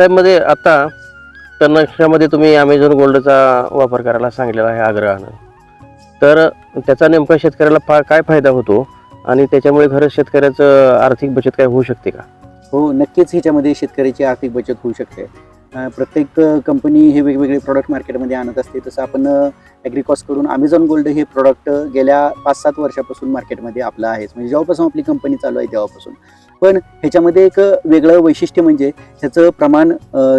साहेब मध्ये आता तणनाशकामध्ये तुम्ही ॲमेझॉन गोल्डचा वापर करायला सांगितलेला आहे आग्रहानं, तर त्याचा नेमका शेतकऱ्याला काय फायदा होतो आणि त्याच्यामुळे खरंच शेतकऱ्याचं आर्थिक बचत काय होऊ शकते का? हो, नक्कीच ह्याच्यामध्ये शेतकऱ्याची आर्थिक बचत होऊ शकते. प्रत्येक कंपनी हे वेगवेगळे प्रॉडक्ट मार्केटमध्ये आणत असते. तसं आपण ॲग्रिकॉसकडून ॲमेझॉन गोल्ड हे प्रॉडक्ट गेल्या 5-7 वर्षापासून मार्केटमध्ये आपलं आहेच, म्हणजे जेव्हापासून आपली कंपनी चालू आहे तेव्हापासून. पण ह्याच्यामध्ये एक वेगळं वैशिष्ट्य म्हणजे ह्याचं प्रमाण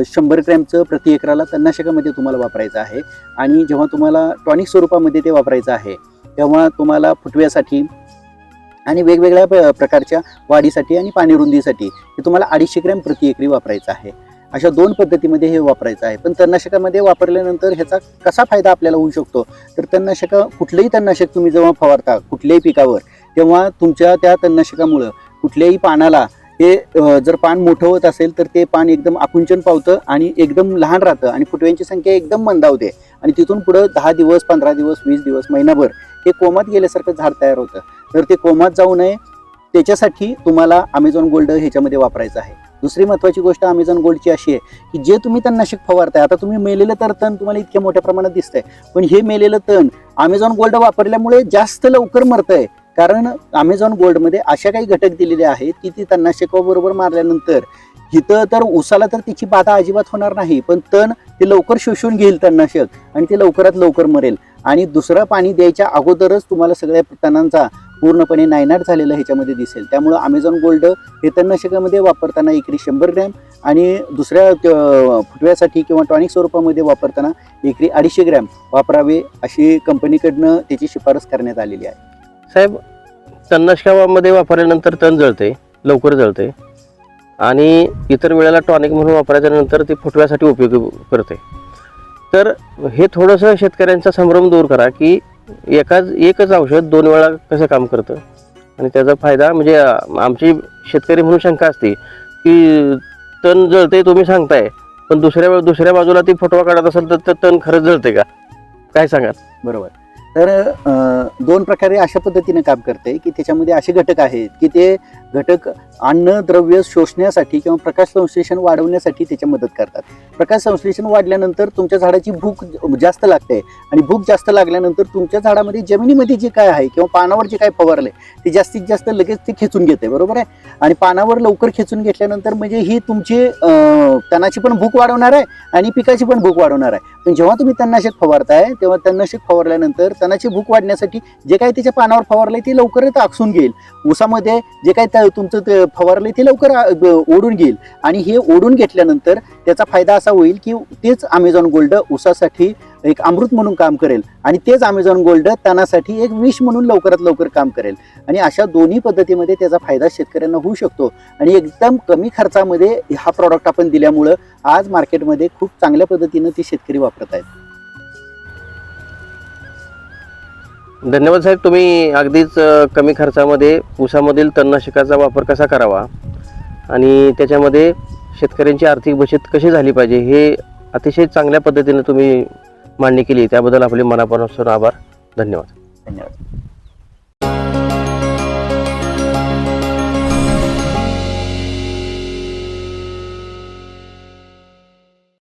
100 ग्रॅमचं प्रति एकराला तणनाशकामध्ये तुम्हाला वापरायचं आहे. आणि जेव्हा तुम्हाला टॉनिक स्वरूपामध्ये ते वापरायचं आहे तेव्हा तुम्हाला फुटव्यासाठी आणि वेगवेगळ्या प्रकारच्या वाढीसाठी आणि पाणी रुंदीसाठी हे तुम्हाला 250 ग्रॅम प्रति एकरी वापरायचं आहे. अशा 2 पद्धतीमध्ये हे वापरायचं आहे. पण तणनाशकामध्ये वापरल्यानंतर ह्याचा कसा फायदा आपल्याला होऊ शकतो, तर कुठलंही तणनाशक तुम्ही जेव्हा फवारता कुठल्याही पिकावर, तेव्हा तुमच्या त्या तणनाशकामुळं कुठल्याही पानाला हे जर पान मोठं होत असेल तर ते पान एकदम आकुंचन पावतं आणि एकदम लहान राहतं आणि फुटव्यांची संख्या एकदम मंदावते आणि तिथून पुढं 10 दिवस, 15 दिवस, 20 दिवस, महिनाभर हे कोमात गेल्यासारखं झाड तयार होतं. तर ते कोमात जाऊ नये त्याच्यासाठी तुम्हाला ॲमेझॉन गोल्ड ह्याच्यामध्ये वापरायचं आहे. दुसरी महत्त्वाची गोष्ट ॲमेझॉन गोल्डची अशी आहे की जे तुम्ही तणनाशक फवारताय, आता तुम्ही मेलेलं तर तण तुम्हाला इतक्या मोठ्या प्रमाणात दिसतंय, पण हे मेलेलं तण ॲमेझॉन गोल्ड वापरल्यामुळे जास्त लवकर मरतंय. कारण ॲमेझॉन गोल्डमध्ये अशा काही घटक दिलेले आहेत की ती तणनाशकाबरोबर मारल्यानंतर इथं तर उसाला तर तिची बाधा अजिबात होणार नाही, पण तण ते लवकर शोषून घेईल तणनाशक आणि ते लवकरात लवकर मरेल. आणि दुसरं पाणी द्यायच्या अगोदरच तुम्हाला सगळ्या तणांचा पूर्णपणे नायनाट झालेलं ह्याच्यामध्ये दिसेल. त्यामुळं ॲमेझॉन गोल्ड हे तणनाशकामध्ये वापरताना एकरी 100 ग्रॅम आणि दुसऱ्या फुटव्यासाठी किंवा टॉनिक स्वरूपामध्ये वापरताना एकरी 250 ग्रॅम वापरावे अशी कंपनीकडनं त्याची शिफारस करण्यात आलेली आहे. साहेब, तणनाशकामध्ये वापरल्यानंतर तण जळते, लवकर जळते आणि इतर वेळेला टॉनिक म्हणून वापरायच्यानंतर ते फुटव्यासाठी उपयोगी करते. तर हे थोडंसं शेतकऱ्यांचा संभ्रम दूर करा की एकच औषध 2 वेळा कसं काम करतं आणि त्याचा फायदा, म्हणजे आमची शेतकरी म्हणून शंका असते की तण जळते तुम्ही सांगताय, पण दुसऱ्या बाजूला ती फुटवा काढत असेल तर तण खरंच जळते का? काय सांगाल? बरोबर. तर 2 प्रकारे अशा पद्धतीने काम करते की त्याच्यामध्ये असे घटक आहेत की ते घटक अन्नद्रव्य शोषण्यासाठी किंवा प्रकाश संश्लेषण वाढवण्यासाठी त्याच्या मदत करतात. प्रकाश संश्लेषण वाढल्यानंतर तुमच्या झाडाची भूक जास्त लागते आणि भूक जास्त लागल्यानंतर तुमच्या झाडामध्ये जमिनीमध्ये जे काय आहे किंवा पानावर जे काय फवारले ते जास्तीत जास्त लगेच ते खेचून घेते, बरोबर आहे. आणि पानावर लवकर खेचून घेतल्यानंतर म्हणजे ही तुमची तणाची पण भूक वाढवणार आहे आणि पिकाची पण भूक वाढवणार आहे. पण जेव्हा तुम्ही तणनाशक फवारताय तेव्हा तणनाशक फवारल्यानंतर तणाची भूक वाढण्यासाठी जे काही त्याच्या पानावर फवारले ते लवकरच आकसून घेईल. ऊसामध्ये जे काही तुमचं ते फवारले ते लवकर ओढून घेईल आणि हे ओढून घेतल्यानंतर त्याचा फायदा असा होईल की तेच ॲमेझॉन गोल्ड ऊसासाठी एक अमृत म्हणून काम करेल आणि तेच ॲमेझॉन गोल्ड तणासाठी एक विष म्हणून लवकरात लवकर काम करेल. आणि अशा दोन्ही पद्धतीमध्ये त्याचा फायदा शेतकऱ्यांना होऊ शकतो आणि एकदम कमी खर्चामध्ये हा प्रॉडक्ट आपण दिल्यामुळं आज मार्केटमध्ये खूप चांगल्या पद्धतीनं ते शेतकरी वापरत आहेत. धन्यवाद साहेब, तुम्ही अगदीच कमी खर्चामध्ये ऊसामधील तणनाशकाचा वापर कसा करावा आणि त्याच्यामध्ये शेतकऱ्यांची आर्थिक बचत कशी झाली पाहिजे हे अतिशय चांगल्या पद्धतीने तुम्ही मांडणी केली. त्याबद्दल आपले मनापासून आभार. धन्यवाद. धन्यवाद.